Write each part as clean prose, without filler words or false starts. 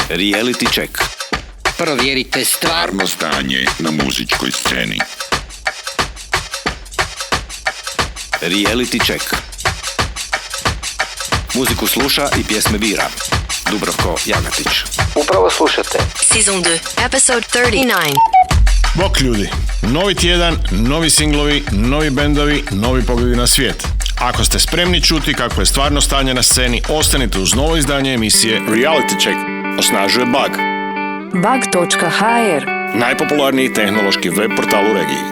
Reality check. Provjerite stvarno stanje na muzičkoj sceni. Reality check. Muziku sluša i pjesme bira Dubravko Jagatić. Upravo slušate Season 2, episode 39. Bok ljudi, novi tjedan, novi singlovi, novi bendovi, novi pogledi na svijet. Ako ste spremni čuti kako je stvarno stanje na sceni, ostanite uz novo izdanje emisije Reality Check. Osnažuje Bug. Bug.hr, najpopularniji tehnološki web portal u regiji.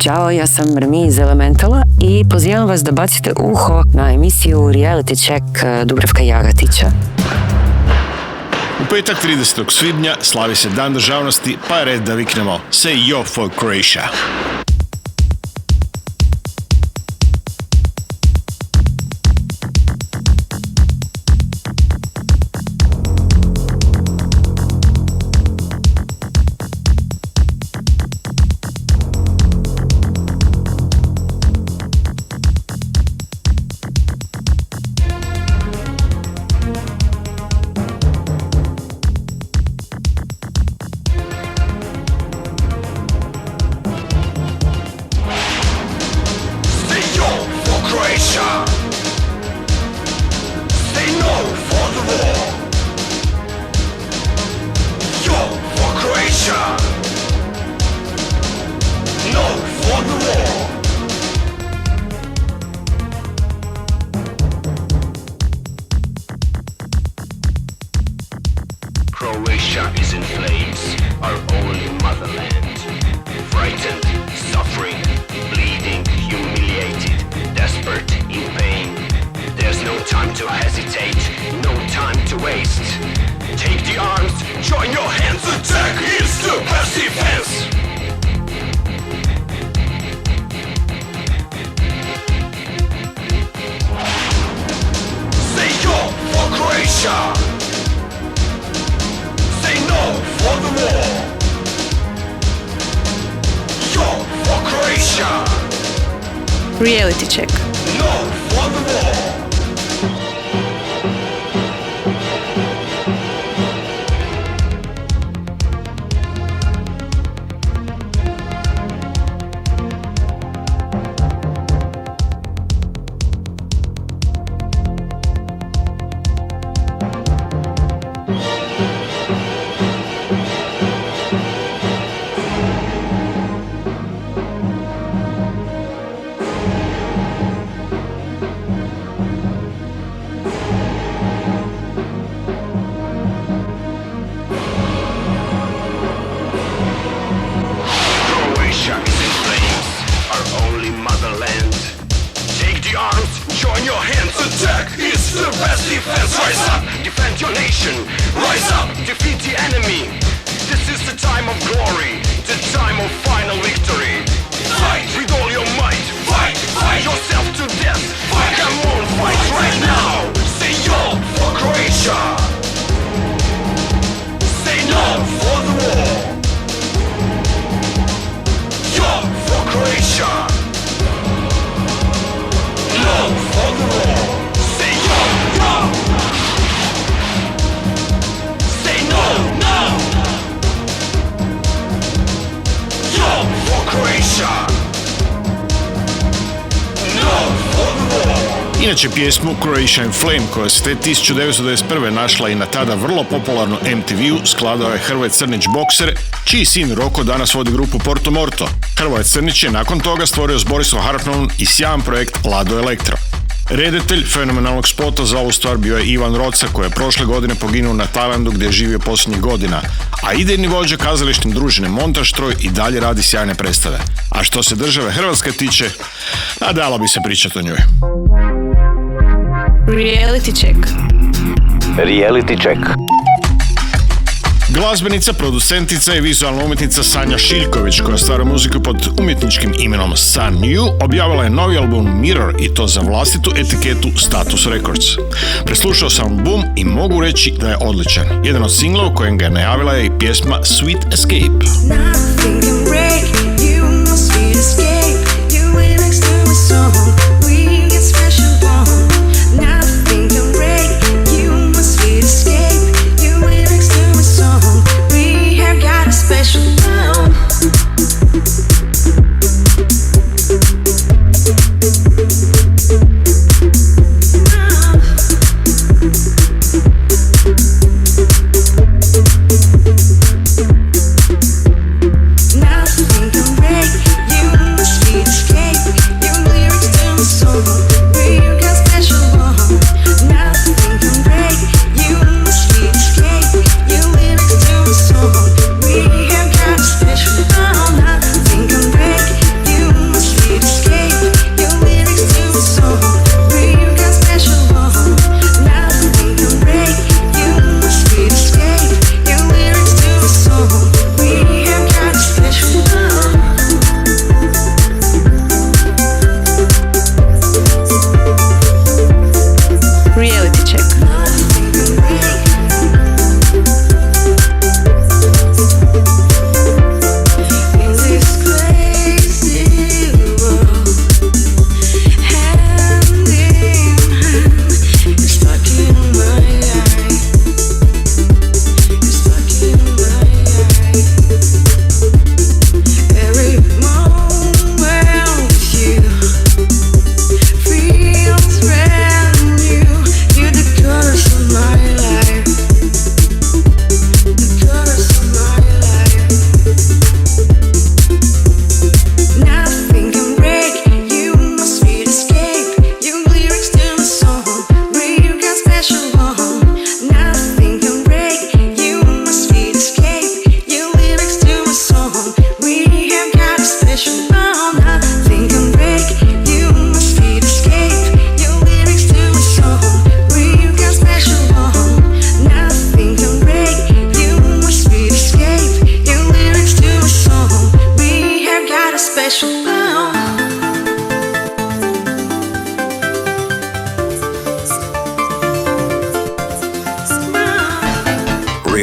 Ćao, ja sam Rmi iz Elementala i pozivam vas da bacite uho na emisiju Reality Check Dubravka Jagatića. U petak 30. svibnja slavi se Dan državnosti, pa je red da viknemo Say Yo for Croatia. Croatia is in flames, our only motherland. Frightened, suffering, bleeding, humiliated, desperate, in pain. There's no time to hesitate, no time to waste. Take the arms, join your hands, attack is the best defense. Say yo for Croatia. Say no for the war. Yo for Croatia. Reality check. No for the war. Inače, pjesmu Croatia in Flame, koja se te 1991. našla i na tada vrlo popularnu MTV-u, skladao je Hrvoje Crnić Bokser, čiji sin Roko danas vodi grupu Porto Morto. Hrvoje Crnić je nakon toga stvorio s Borisom Hartmanom i sjajan projekt Lado Elektro. Redatelj fenomenalnog spota za ovu stvar bio je Ivan Roca, koji je prošle godine poginuo na Tajlandu gdje je živio posljednjih godina, a idejni vođa kazališne družine Montaž Troj i dalje radi sjajne predstave. A što se države Hrvatske tiče, a dalo bi se pričati o njoj. Reality check. Reality check. Glazbenica, producentica i vizualna umjetnica Sanja Šiljković, koja stvara muziku pod umjetničkim imenom Sun You, objavila je novi album Mirror i to za vlastitu etiketu Status Records. Preslušao sam album i mogu reći da je odličan. Jedan od singlova kojem ga je najavila je i pjesma Sweet Escape. Nothing can break you, my sweet escape. You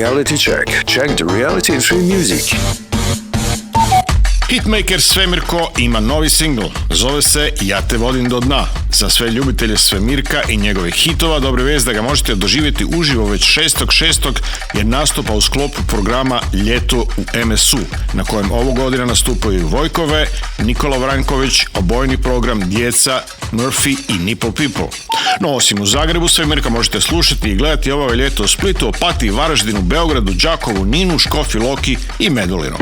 Reality Check. Check the reality in free music. Hitmaker Svemirko ima novi singl, zove se Ja te vodim do dna. Za sve ljubitelje Svemirka i njegovih hitova, dobra vijest da ga možete doživjeti uživo već 6.6. jer nastupa u sklopu programa Ljeto u MSU, na kojem ovo godina nastupaju Vojkove, Nikola Vranković, obojni program Djeca, Murphy i Nipple People. No, osim u Zagrebu, Svemirka možete slušati i gledati ovo ljeto u Splitu, Opatiji, Varaždinu, Beogradu, Đakovu, Ninu, Škofji Loki i Medulinu.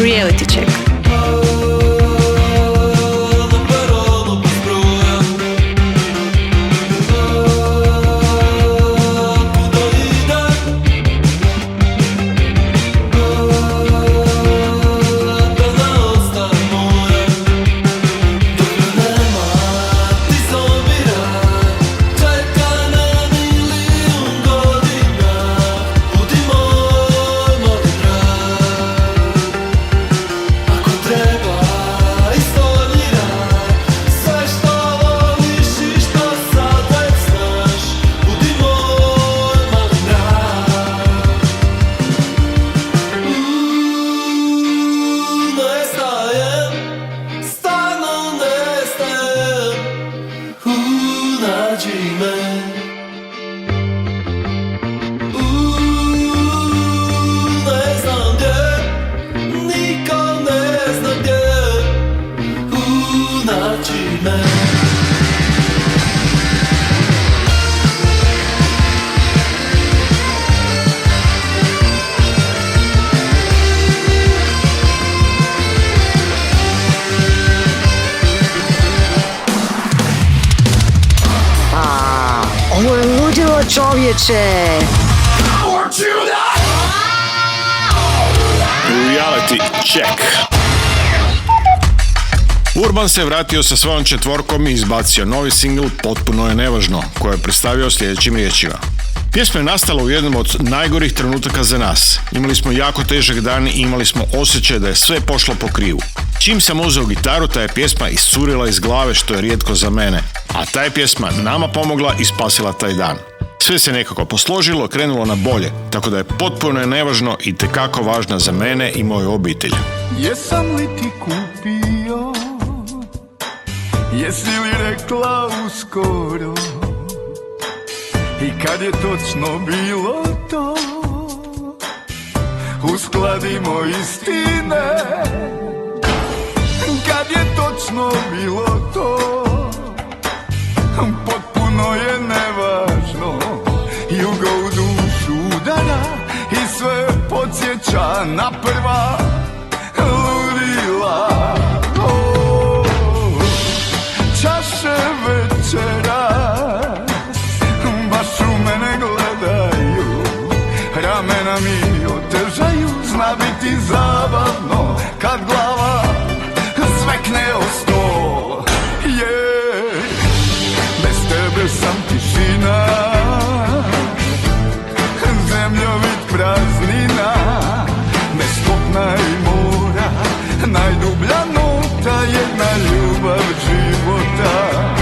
Reality Check. Ovo je ludilo, čovječe! Reality Check. Urban se vratio sa svojom četvorkom i izbacio novi singl Potpuno je nevažno, koje je predstavio sljedećim riječima. Pjesma je nastala u jednom od najgorih trenutaka za nas. Imali smo jako težak dan i imali smo osjećaj da je sve pošlo po krivu. Čim sam uzeo gitaru, ta je pjesma iscurila iz glave, što je rijetko za mene. A ta je pjesma nama pomogla i spasila taj dan. Sve se nekako posložilo, krenulo na bolje, tako da je Potpuno je nevažno i tekako važna za mene i moju obitelj. Jesam li ti kupio? Jesi li rekla uskoro? I kad je točno bilo to? Uskladimo istine. Kad je točno bilo to? Potpuno je nevažno. Jugo u dušu udara i sve podsjeća na prva ludila. Čaše večera baš u mene gledaju, ramena mi otežaju, zna biti zabavno kad glava zvekne o stol. Bez tebe sam tišina, zemljovid praznina, bez kopna i mora, najdublja nota, jedna ljubav života.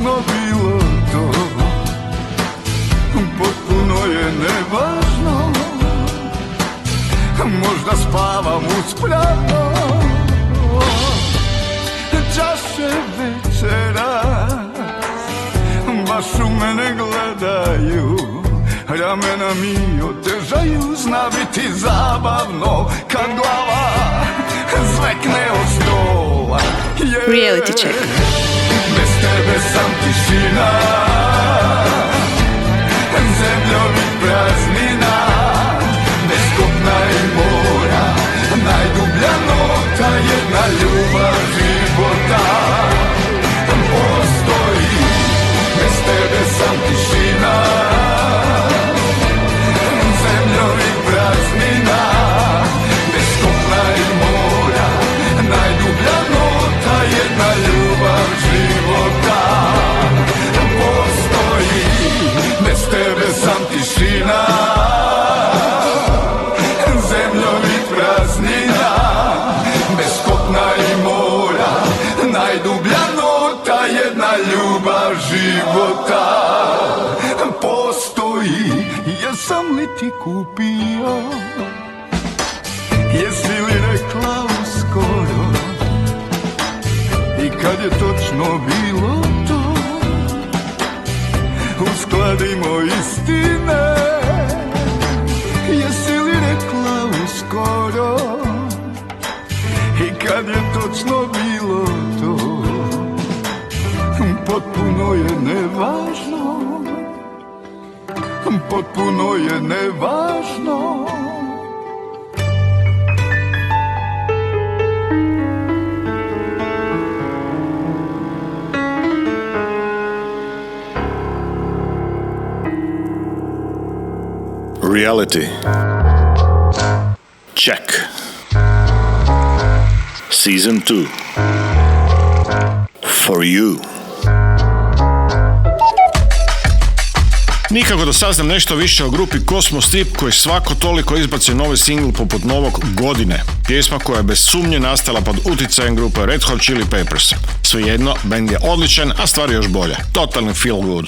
točno bilo to, potpuno je nevažno. Možda spavam uspravno, čaše večera baš u mene gledaju, ramena mi otežaju. Zna biti zabavno kad glava zvekne od stola. Reality check. Bez tebe sam tišina, zemljovi praznina, bez kopna i mora, najdublja nota, jedna ljubav života postoji. Bez tebe sam tišina, zemljovi praznina, bez kopna i mora, najdublja nota, jedna ljubav života postoji. Bez tebe sam tišina, zemljovi praznina, bez kopna i mora, najdublja nota, jedna ljubav života postoji. Jesam li ti kupio, jesi li rekla uskoro, i kad je točno bilo to, uskladimo istine. Jesi li rekla uskoro, i kad je točno bilo to, potpuno je nevažno, potpuno je nevažno. Reality. Check. Season 2. For you. Nikako da saznam nešto više o grupi Cosmos Trip koji svako toliko izbaci novi singl poput Novog godine. Pjesma koja je bez sumnje nastala pod utjecajem grupe Red Hot Chili Peppers. Svejedno, bend je odličan, a stvar je još bolja. Totalni feel good.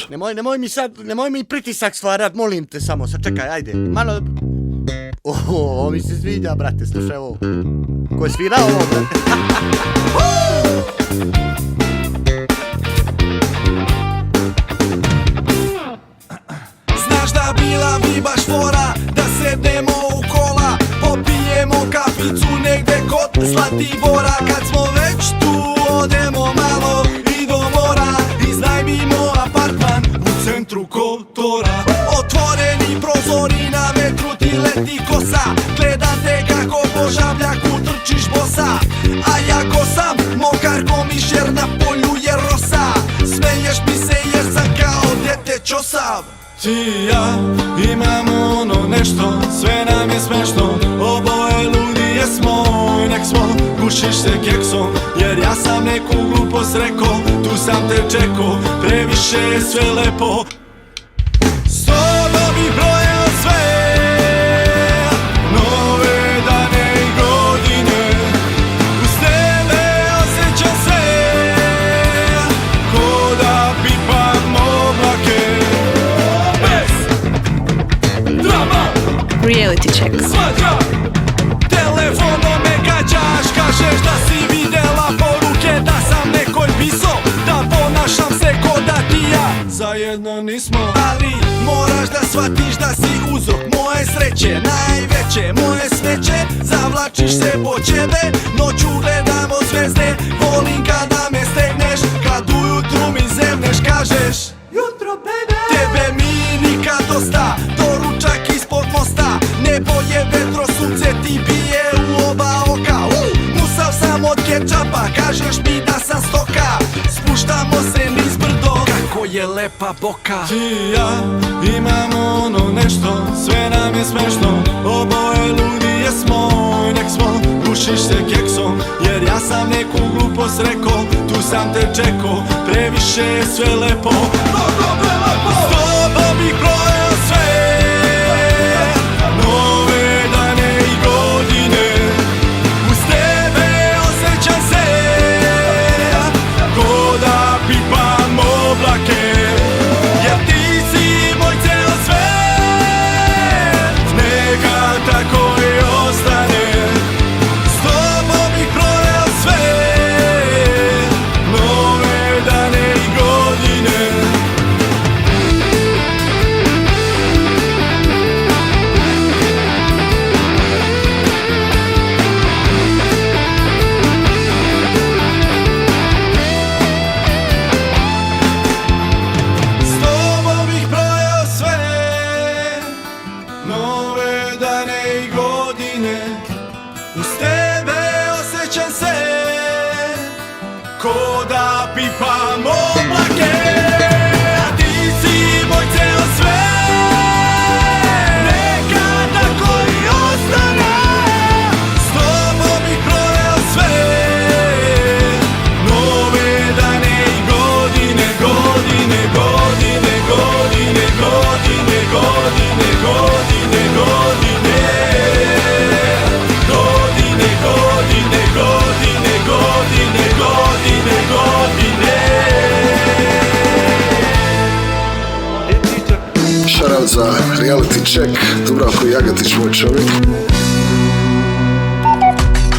Nemoj mi pritisak stvarat, molim te samo, čekaj, ajde, malo... Ovo mi se sviđa, brate, slušaj ovo. Ko je svirao ovo, brate? Znaš da bila bi baš fora da sednemo u kola, popijemo kaficu negde kod Zlatibora. Kad smo već tu odemo malo i do mora, iznajmimo apartman u centru Kotora. Otvoreni prozori, na vetru ti leti kosa, gledam te kako po žabljaku trčiš bosa. A ja ko sam mokar ko miš jer na polju je rosa. Smeješ mi se jer sam kao dete čosav. Ti i ja imamo ono nešto, sve nam je smešno, oboje ludi jesmo i nek smo, gušiš se keksom, jer ja sam neku glupost reko, tu sam te čeko, previše je sve lepo. S tobom bih brojao sve, nove dane i godine, uz tebe osjećam se, ko da pipam oblake. Reality check. Svađa, telefonom me gađaš, kažeš da si vidjela poruke da sam nekoj pisao, da ponašam se ko da ti ja zajedno nismo. Ali moraš da shvatiš da si uzrok moje sreće, najveće moje smeće, zavlačiš se po ćebe, noću gledamo zvezde, volim kada me stegneš, kad ujutru mi zemneš, kažeš jutro bebe. Tebe mi nikad dosta, doručak ispod mosta, nebo je vetro, sunce ti bije u oba oka. Musav sam od kečapa, kažeš mi da sam stoka, spuštamo se niz brdo, kako je lepa boka. Ti i ja imamo ono nešto, sve nam je smešno, oboje ludi jesmo i nek smo, gušiš se keksom, jer ja sam neku glupost reko, tu sam te čeko, previše je sve lepo. S tobom bih brojao sve, nove dane i godine, uz tebe osjećam se, ko da pipam oblake. Šaral za reality check, Dubravko Jagatić, moj čovjek.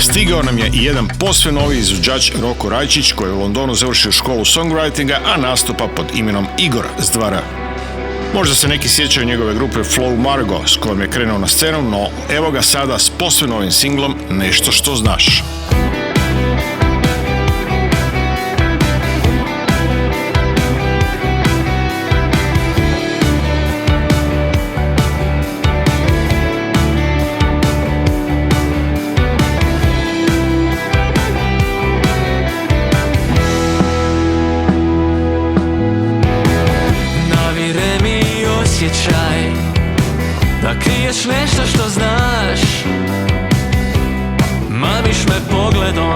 Stigao nam je i jedan posve novi izvođač Roko Rajčić koji je u Londonu završio školu songwritinga, a nastupa pod imenom Igor s Dvara. Možda se neki sjećaju njegove grupe Flow Margo s kojom je krenuo na scenu, no evo ga sada s posve novim singlom Nešto što znaš. Da kriješ nešto što znaš, mamiš me pogledom,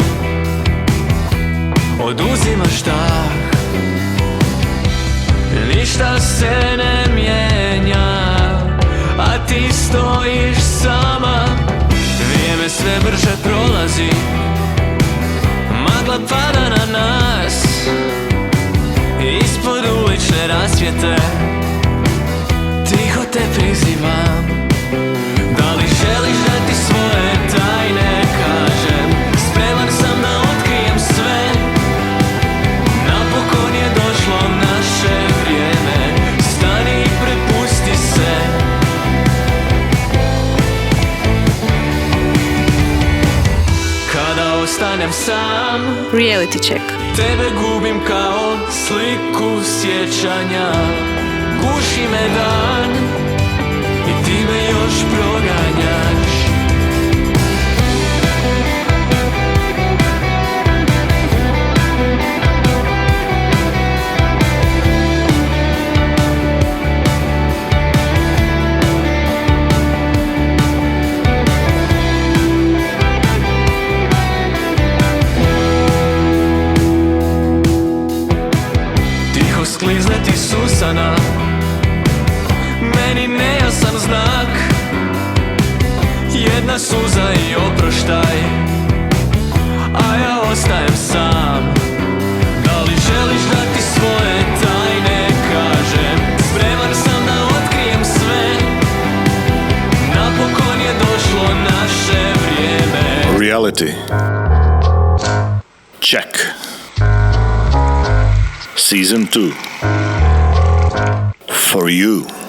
oduzimaš dah. Ništa se ne mijenja, a ti stojiš sama. Vrijeme sve brže prolazi, magla pada na nas. Ispod ulične rasvjete tiho te prizivam. Da li želiš da ti svoje tajne kažem? Spreman sam da otkrijem sve. Napokon je došlo naše vrijeme. Stani i prepusti se. Kada ostanem sam, Reality check. tebe gubim kao sliku sjećanja. Guši me dan i ti me još proganjaš. Tiho sklizne ti susana, meni nejasan znak. Jedna suza i oproštaj, a ja ostajem sam. Da li želiš da ti svoje tajne kažem? Spreman sam da otkrijem sve. Napokon je došlo naše vrijeme. Reality check. Season 2. For you.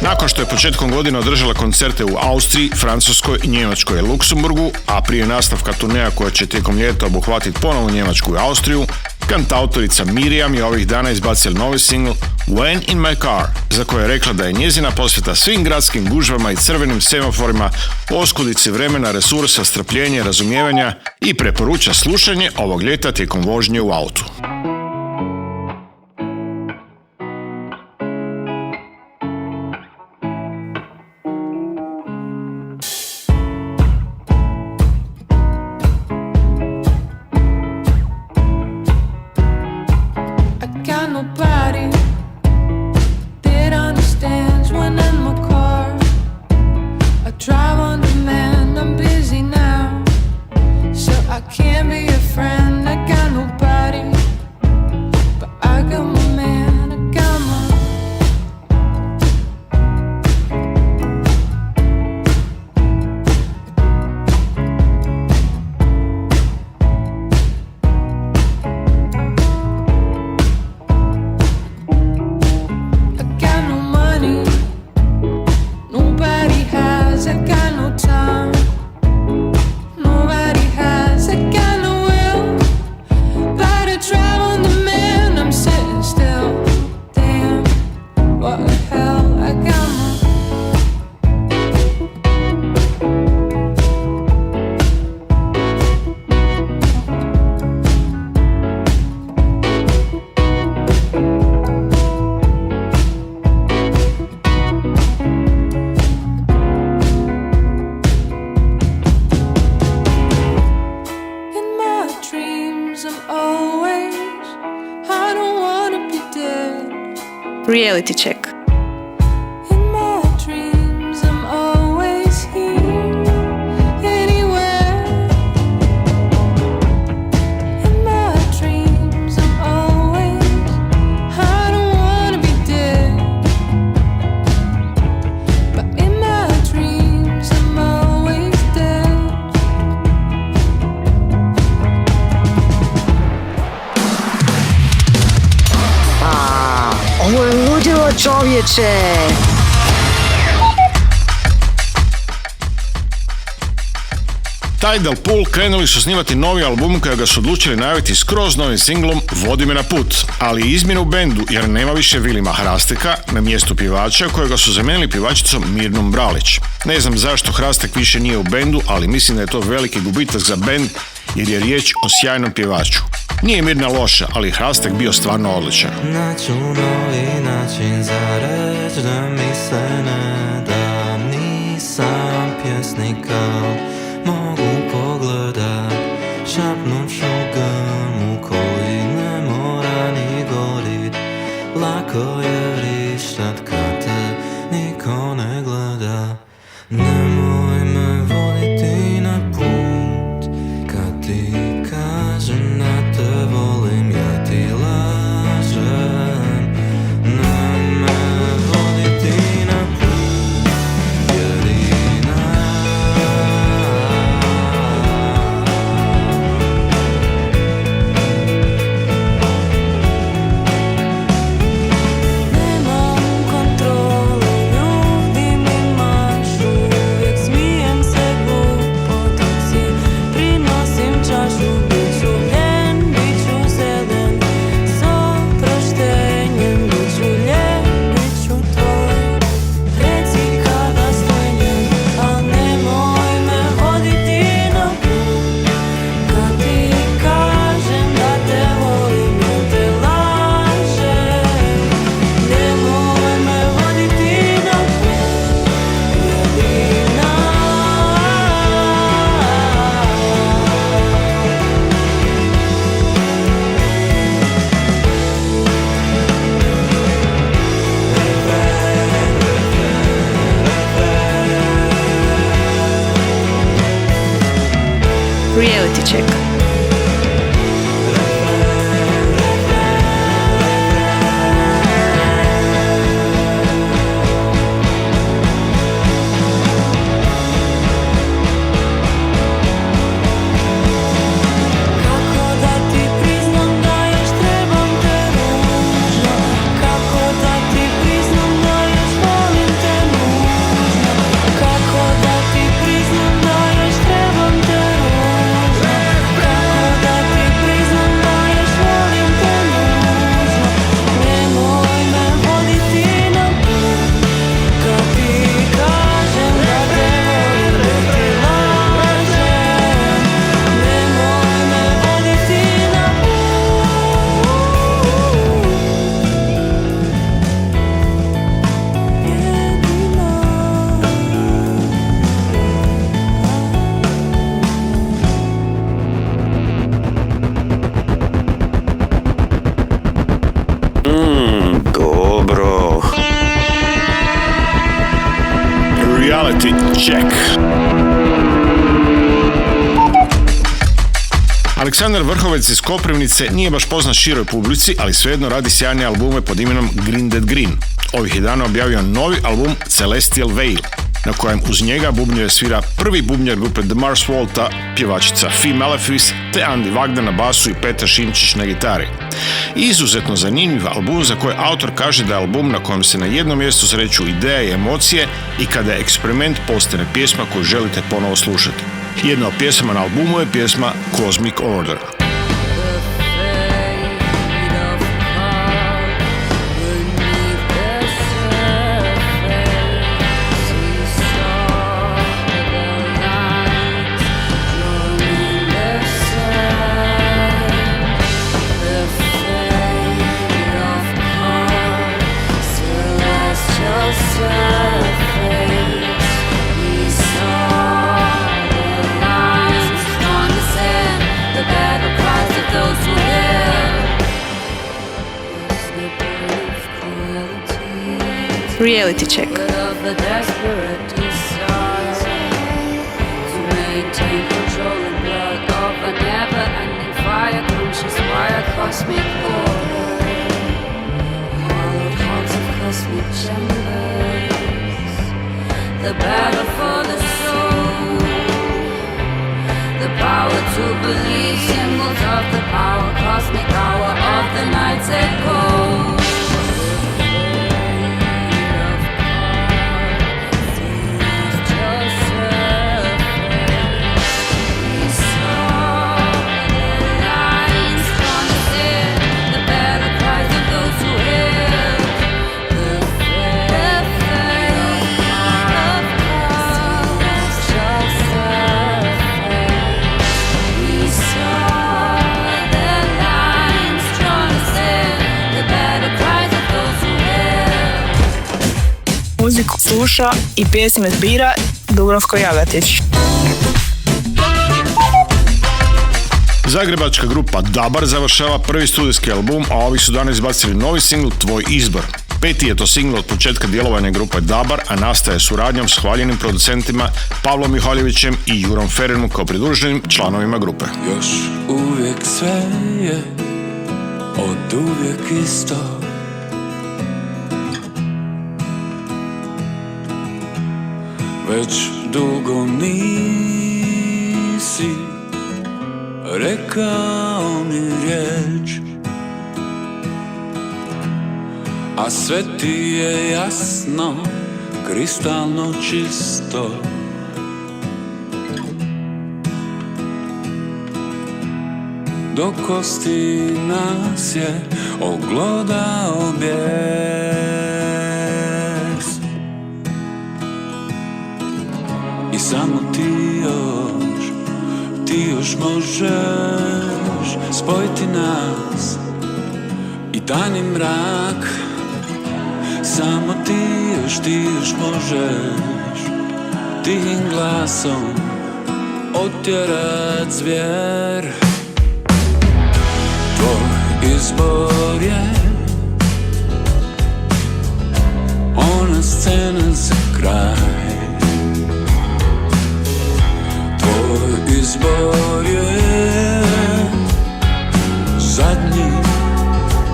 Nakon što je početkom godine održala koncerte u Austriji, Francuskoj, Njemačkoj i Luksemburgu, a prije nastavka turneja koja će tijekom ljeta obuhvatiti ponovno Njemačku i Austriju, kantautorica Miriam je ovih dana izbacila novi singl When in my car, za koje je rekla da je njezina posveta svim gradskim gužvama i crvenim semaforima, oskudici vremena, resursa, strpljenja, razumijevanja i preporuča slušanje ovog ljeta tijekom vožnje u autu. Reality check. Bravo čovječe! Tidal Pool krenuli su snimati novi album kojega su odlučili najaviti skroz novim singlom Vodi me na put, ali i izmjene u bendu jer nema više Vilima Hrasteka na mjestu pjevača kojega su zamijenili pjevačicom Mirnom Bralić. Ne znam zašto Hrastek više nije u bendu, ali mislim da je to veliki gubitak za bend jer je riječ o sjajnom pjevaču. Nije Mirna loša, ali Hrastek bio stvarno odličan. Naću novi način za reč da mi se ne da, nisam pjesnik, mogu pogledat, šapnut ću grmu koji ne mora ni gorit. Lako je vrištat kad te niko ne gleda. Nemoj me voditi na put, kad ti kažem da te volim, ja ti lažem. Ne me voditi na put, jedina. Reality check. Dobro. Reality check. Aleksandar Vrhovec iz Koprivnice nije baš poznat široj publici, ali svejedno radi sjajne albume pod imenom Green Dead Green. Ovih je dana objavio novi album Celestial Veil, na kojem uz njega bubnjeve svira prvi bubnjar grupe The Mars Volta, pjevačica Fi Malefis, te Andi Wagner na basu i Petar Šimčić na gitari. Izuzetno zanimljiv album za koji autor kaže da je album na kojem se na jednom mjestu sreću ideje i emocije i kada je eksperiment postane pjesma koju želite ponovo slušati. Jedna od pjesama na albumu je pjesma Cosmic Order. Reality check. The battle for the soul, the power to believe, symbols of the power, cosmic hour of the night's echo. muziku sluša i pjesme bira Dubravko Jagatić. Zagrebačka grupa Dabar završava prvi studijski album, a ovi su danas izbacili novi singl Tvoj izbor. Peti je to singl od početka djelovanja grupe Dabar, a nastaje suradnjom s hvaljenim producentima Pavlom Mihaljevićem i Jurom Ferenom kao pridruženim članovima grupe. Još uvijek sve je od uvijek isto. Već dugo nisi rekao mi riječ, a sve ti je jasno, kristalno čisto. Do kosti nas je oglodao bijes i samo ti još možeš spojiti nas i tajni mrak. Samo ti još možeš tihim glasom otjerat zvijer. Tvoj izbor je ona scena za kraj. Tvoj izbor je zadnji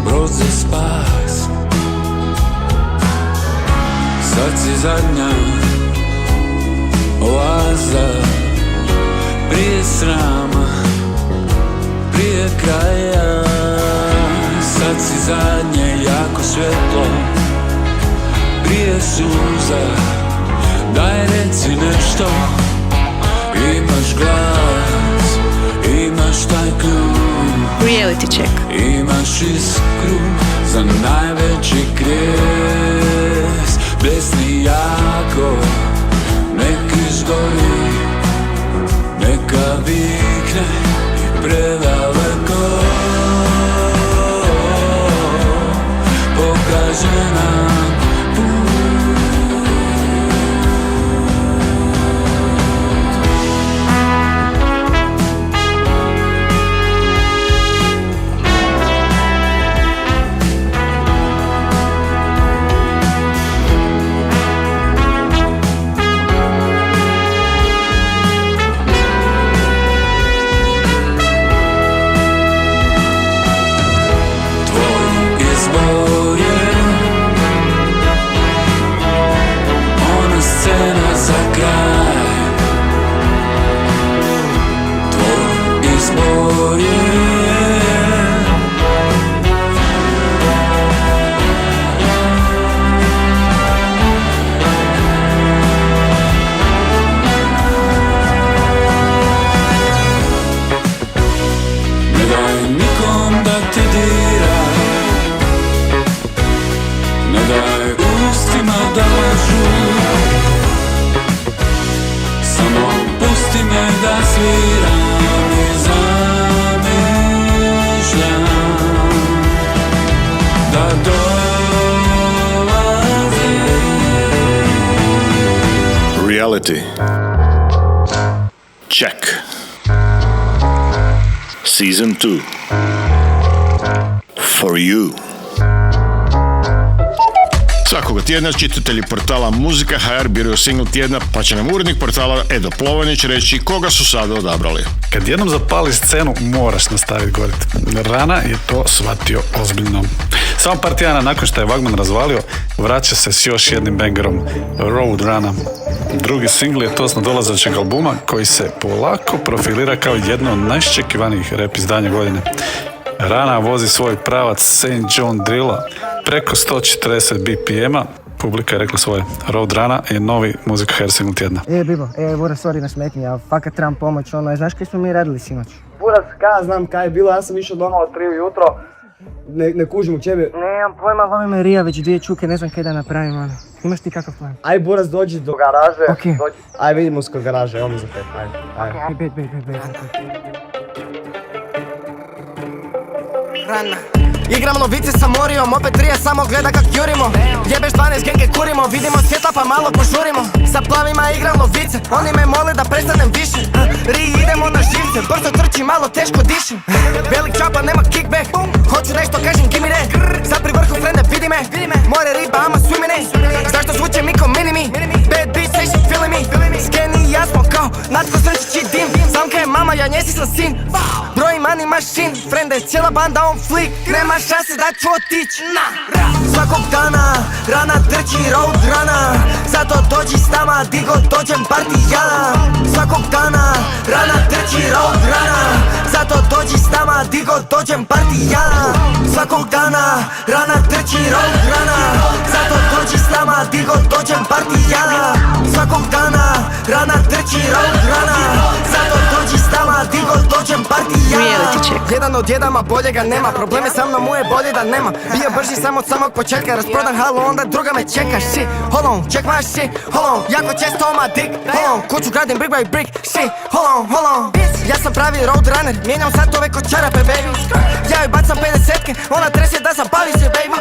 brod za spas. Sad si zadnja oaza prije srama, prije kraja. Sad si zadnje jako svjetlo prije suza. Daj reci nešto, imaš glas, imaš taj ključ, Reality check. imaš iskru za najveći kres. Bljesni jako, nek izgori, neka vikne predaleko. Pokaže nam Reality check. Season 2 for you. Svakoga tjedna čitatelji portala Muzika HR biraju single tjedna, pa će nam urednik portala Edo Plovanić reći koga su sada odabrali. Kad jednom zapali scenu, moraš nastaviti govoriti. Rana je to shvatio ozbiljno. Samo par tjedana nakon što je Vagman razvalio, vraća se s još jednim bangerom, Road Rana. Drugi singl je to s nadolazećeg albuma koji se polako profilira kao jedno od najščekivanijih rap izdanja godine. Rana vozi svoj pravac St. John drilla preko 140 BPM-a. Publika je rekla svoje. Road Rana je novi Muzika HR single tjedna. Bibo, Bura, sorry na smetnji, ali fakat trebam pomoć, znaš kaj smo mi radili sinoć? Buras, kaj znam kaj je bilo, ja sam išao doma od 3 ujutro, ne kužim u čebe. Nemam pojma, lovi me Rija već 2 čuke, ne znam kaj da napravim, ono. Imaš ti kakav plan? Aj, Buras, dođi do garaže. Okej. Aj, vidimo se kod garaže, ovo mi za 5, ajde. Okej, bet. Rana, Igram lovice sa Morijom, opet Rija samo gleda kak jurimo. Jebeš 12 genge kurimo, vidimo svjetla pa malo požurimo. Sa plavima igram lovice, oni me mole da prestanem više. Riji idemo na živce, brzo trči, malo teško dišem. Velik čapa, nema kickback, hoću nešto kažem, gimme that. Sad pri vrhu frende, vidi me, more riba, ama swimine. Zašto zvučem mi ko minimi, bad bitch, say she feeling me. Skeni i ja smo kao, natko srčići dim. Samka je mama, ja njesi sam sin. Broj money machine, frende, cijela banda on flick. Nema šanse da ću otić. Svakog dana, rana trči road rana. Zato dođi s nama, digo dođem partijana. Svakog dana, rana trči road rana. Zato dođi s nama, digo dođem partijana. Svakog dana, rana trči road rana. Zato dođi s nama, digo dođem partijana. Svakog dana, rana trči road rana. Zato dođi s nama, digo dođem partijana. Jedan od jedama boljega nema, probleme sa mnom mu je bolje da nema. Bio brži samo od samog početka, rasprodan halu, onda druga me čeka. Shit, hold on, check my shit, hold on. Jako često on my dick, hold on. Kuću gradim brick by brick, shit, hold on, hold on. Ja sam pravi road runner, mijenjam satove ko čarape, baby. Ja joj bacam 50-ke, ona trese da zabavi se, baby.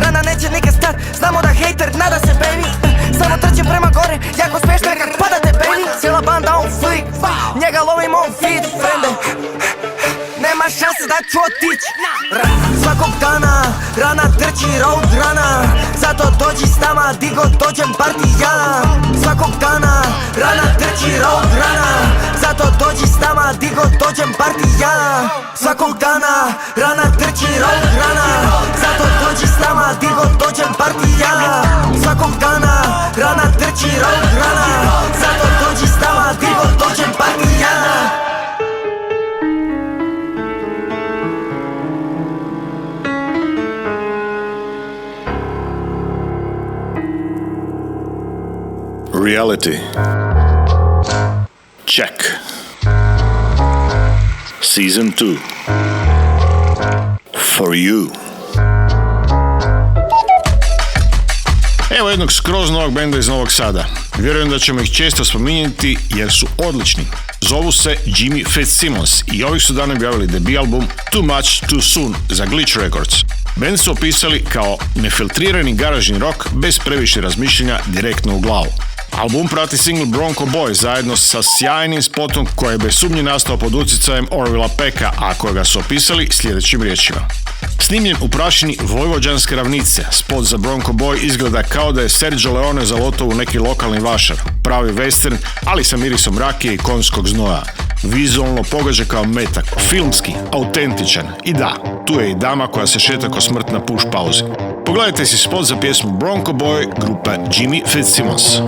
Rana neće nikad stat, znamo da hater nada se, baby. Samo trčim prema gore, jako smiješno je kak padate, baby. Cijela banda on flick, njega lovim on feed, frende. Nema šanse da ću otić. Svakog dana, rana trči road rana. Zato dođi s nama, digo dođem partijana. Svakog dana, rana trči road rana. Zato dođi s nama, digo dođem partijana. Svakog dana, rana trči road rana. Zato dođi s nama, digo dođem partijana. Svakog dana, rana trči road rana. Zato dođi s nama, digo dođem partijana. Reality. Check. Season 2. For you. Evo jednog skroz novog benda iz Novog Sada. Vjerujem da ćemo ih često spominjati jer su odlični. Zovu se Jimmy Fitzsimmons i ovih su dana objavili debut album Too Much Too Soon za Glitch Records. Band su opisali kao nefiltrirani garažni rock bez previše razmišljanja direktno u glavu. Album prati single Bronco Boy zajedno sa sjajnim spotom koji je bez sumnje nastao pod utjecajem Orvilla Pecka, a kojega su opisali sljedećim riječima. Snimljen u prašini vojvođanske ravnice, spot za Bronco Boy izgleda kao da je Sergio Leone zalotao u neki lokalni vašar. Pravi western, ali sa mirisom rakije i konjskog znoja. Vizualno pogađa kao metak, filmski, autentičan. I da, tu je i dama koja se šeta ko smrt na push pauzi. Pogledajte si spot za pjesmu Bronco Boy grupe Jimmy Fitzsimmons.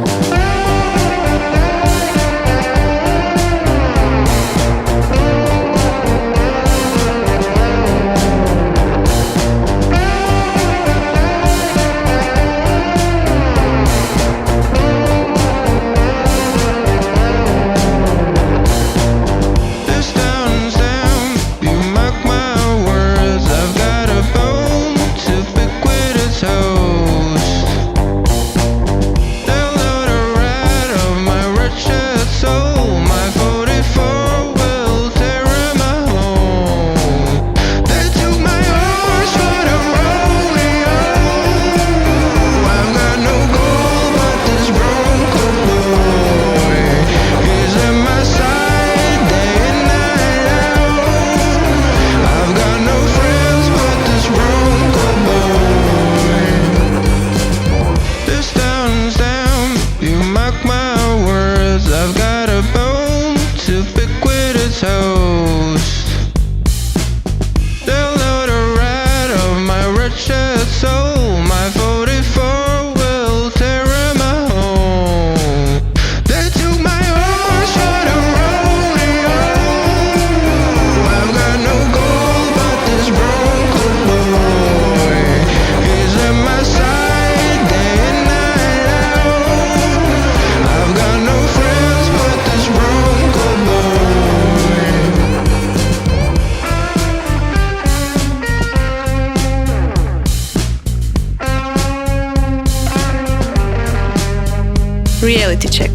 Reality check.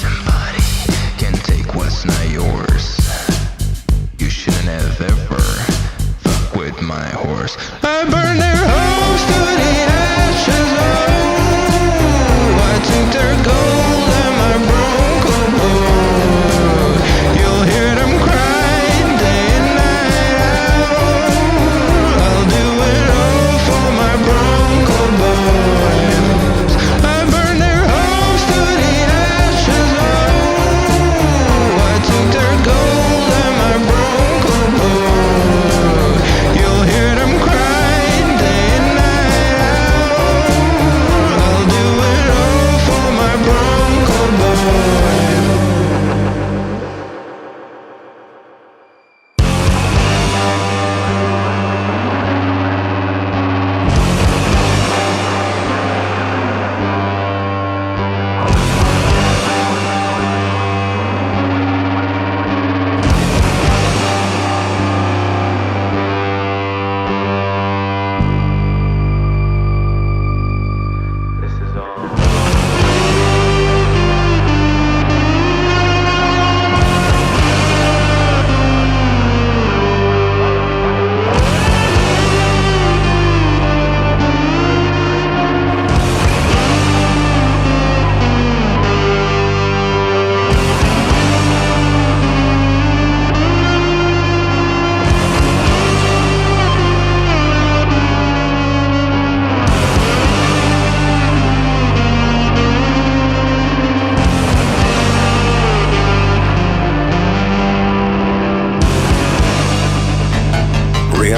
Somebody can take what's not yours. You shouldn't have ever fuck with my horse.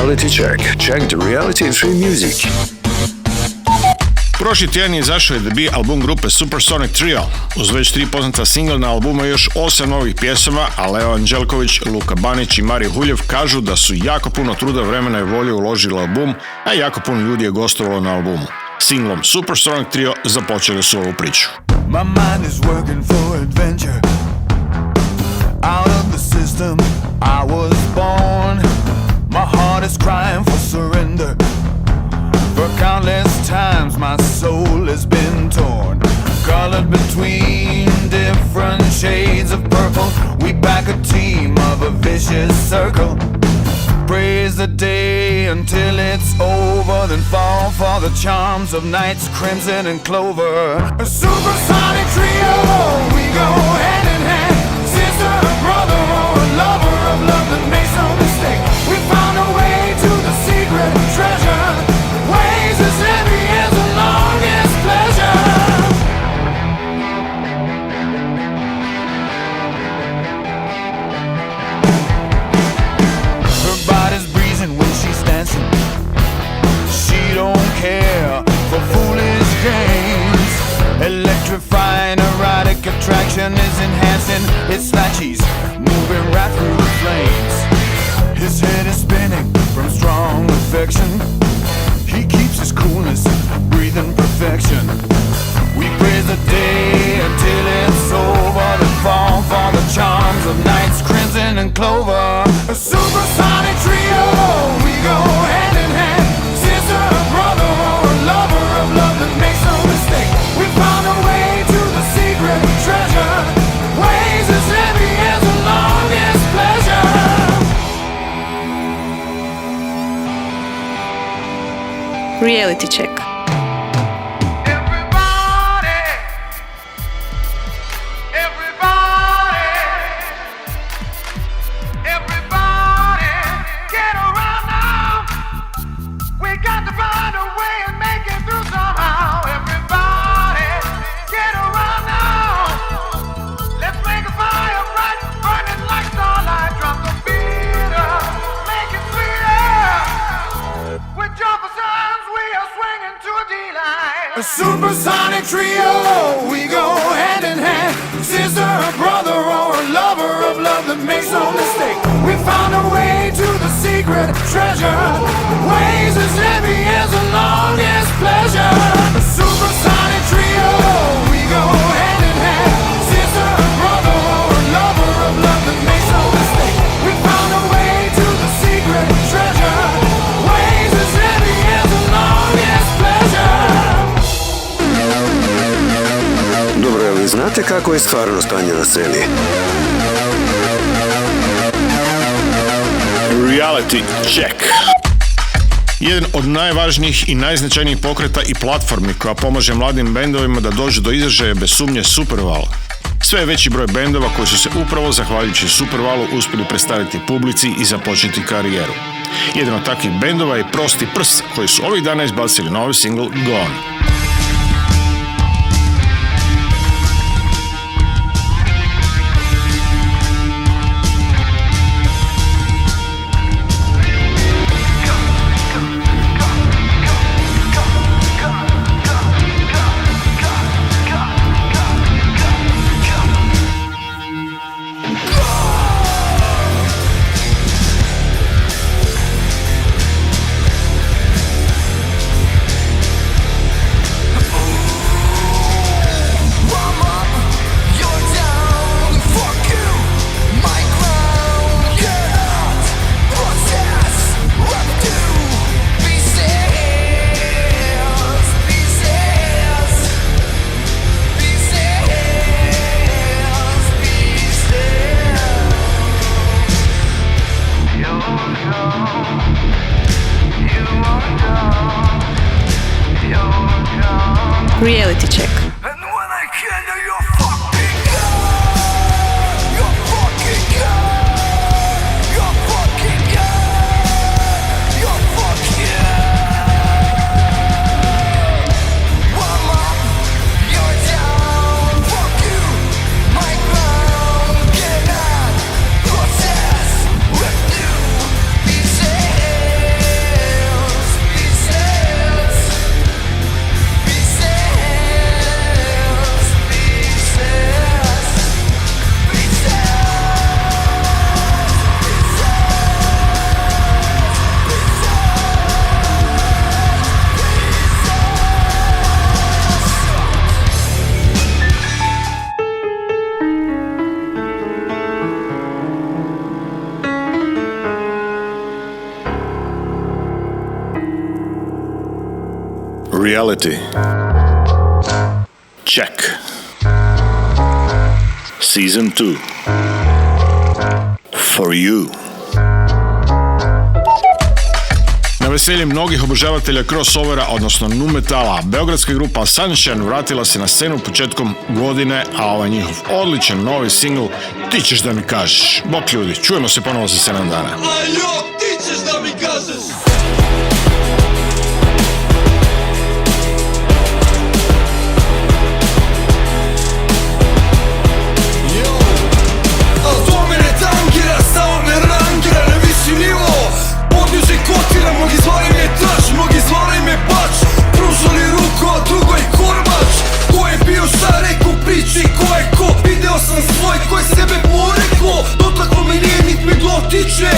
Reality Check. Check the reality in free music. Prošli tjedan je izašao je debut album grupe Supersonic Trio. Uz već 3 poznata singla na albumu još 8 novih pjesama, a Leo Anđelković, Luka Banić i Mario Huljev kažu da su jako puno truda, vremena i volje uložili u album, a jako puno ljudi je gostovalo na albumu. Singlom Supersonic Trio započeli su ovu priču. My mind is working for adventure. Out of the system I was born. My heart is crying for surrender. For countless times my soul has been torn. Colored between different shades of purple, we back a team of a vicious circle. Praise the day until it's over, then fall for the charms of night's crimson and clover. A supersonic trio, we go hand in hand. Sister, brother, or a lover of love that makes no mistake. We found a way to the secret treasure. Waves as heavy as the longest pleasure. Her body's breezing when she's dancing. She don't care for foolish games. Electrifying erotic attraction is enhancing. It's like she's moving right through the flames. His head is spinning from strong affection. He keeps his coolness, breathing perfection. We praise the day until it's over, then fall for the charms of night's crimson and clover. A supersonic trio, we go hand in hand. Sister, brother, or a lover of love that makes no mistake. We found a way to the secret treasure. Waves as heavy as the longest pleasure. Reality Check. A supersonic trio, we go hand in hand. Sister, brother, or a lover of love that makes no mistake. We found a way to the secret treasure. Waves as heavy as the longest pleasure. A supersonic trio, we go hand in hand. Sister, brother, or a lover of love that makes no mistake. We found a way to the secret treasure. Waves as heavy as the longest pleasure. Dobro, ali znate kako je stvarno stanje na sceni? Reality Check. Jedan od najvažnijih i najznačajnijih pokreta i platformi koja pomaže mladim bendovima da dođu do izražaja bez sumnje Superval. Sve je veći broj bendova koji su se upravo zahvaljujući Supervalu uspjeli predstaviti publici i započeti karijeru. Jedan od takvih bendova je Prosti prs, koji su ovih dana izbacili novi single Gone. Reality Check. Reality Check Season 2 For You. Na veselje mnogih obožavatelja crossovera, odnosno nu metala, beogradska grupa Sunshine vratila se na scenu početkom godine, a ovaj njihov odličan novi singl Ti ćeš da mi kažeš. Bok ljudi, čujemo se ponovo za 7 dana. Ajo, ti ćeš da mi kažeš. Mnogi zvali me trač, mnogi zvali me bač. Pružali ruku, a drugoj korbač. Ko je bio šta rekao priči, ko je ko. Video sam svoj, ko je sebe poreklo. Dotaklo me nije, nit me dotiče.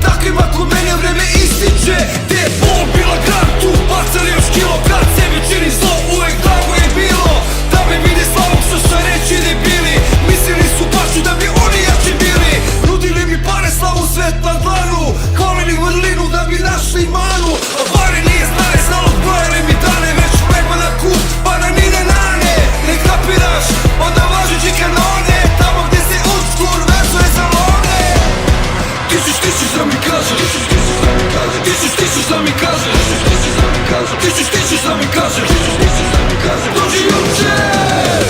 Takvima kod mene vreme ističe. Te je bol bila gram tu, bacali još kilo. Kad sebe čini zlo, uvek drago je bilo. Da me vide slavog što šta reći debili. Mislili su baš da bi oni jači bili. Nudili mi pare, slavu svet na dlanu. Hvalili vrlinu da bi našli manu. A pare nije znane, znalo brojali mi dane. Već flegma na kut, bananine nane. Ne kapiraš, onda važeći kanone. Tamo gdje se učkur vezuje za lone. Ti ćeš da mi kažeš. Ti ćeš da mi kažeš. Ti ćeš da mi kažeš. Dođi juče.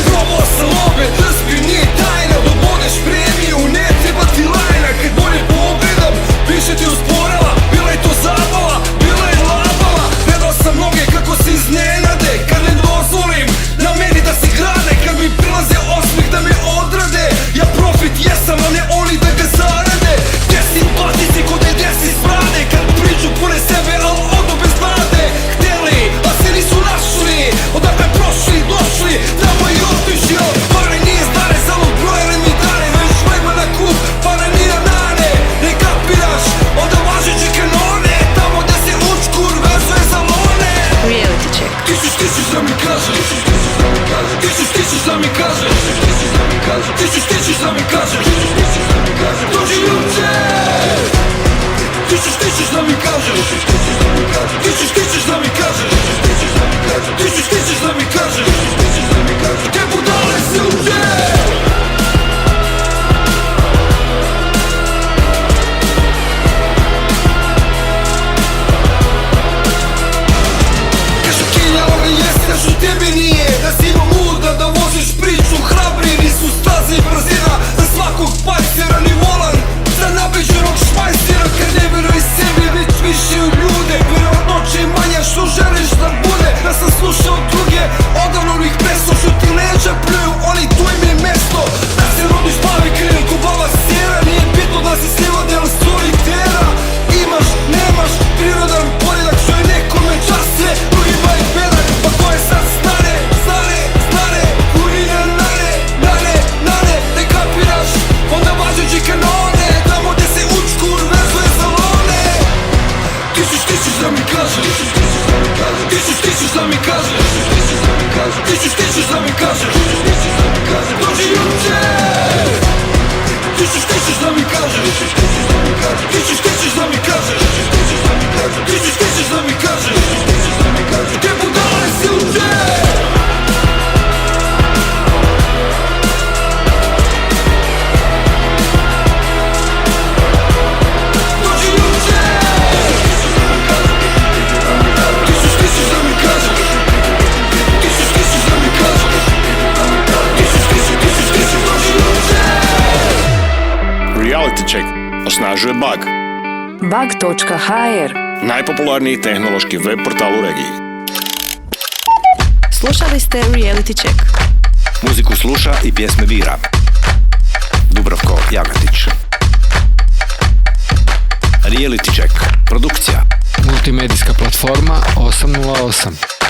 Probao sam obe drspi, nije tajna. Dobodeš premiju, ne treba ti lajna. Kad bolje pogledam, više ti usporava. Bila je to zabava, bila je labava. Gledao sam mnoge kako se iznenade. Kad ne dozvolim na meni da se grade. Kad mi prilaze osmih da me odrade. Ja profit jesam, a ne oni da ga zarade. Desim patici kod je desi sprade. Kad priču pune sebe, al odo bez nade. Hteli, a se nisu našli. Odakle prošli, došli, tamo i otišli. Pare nije stare, samo brojali mi dane. Već flegma na kup, pare nije nane. Ne kapiraš, onda važeći kanone. Tamo gdje se učkur vezuje za lone. Reality check. Ti ćeš da mi kažeš. Ti ćeš da mi kažeš. Ti ćeš da mi kažeš. Dođi juče. Ti ćeš da mi kažeš. Ti ćeš da mi kažeš. Ti ćeš da mi kažeš. Te budale se uče. Kažu tebi nije, da si imao muda, da voziš priču. Hrabri nisu staze i brzina. Za svakog pajsera ni volan, za nabeđenog šmajsera. Kad ne veruj sebi, već više u ljude. Vjerovatno će manja što želiš da bude. Da sam slušao druge, odavno ih preso. Što ti leđa pljuju, oni tu im je mesto. Da se rodiš plavi kriven ko baba sjera. Nije bitno da si sliva del solitera. Imaš, nemaš, prirodan poredak. Što je nekome časte, drugima je bedak. Pa ko je sad stane, kurina nane, ne kapiraš, onda važeći kanone. Tamo gdje se učkur vezuje za lone. Ti ćeš da mi kažeš. Ti ćeš da mi kažeš. Ti ćeš da mi kažeš. Dođi juče. Ti ćeš da mi kažeš. Ti ćeš da mi kažeš. Ti ćeš da mi kažeš. Te budale se uče. Dođi juče. Ti ćeš da mi kažeš. Ti ćeš da mi kažeš. Ti ćeš dođi juče. Reality Check osnažuje Bug. Bug.hr, najpopularniji tehnološki web portal u regiji. Slušali ste Reality check. Muziku sluša i pjesme bira Dubravko Jagatić. Reality Check. Produkcija. Multimedijska platforma 808.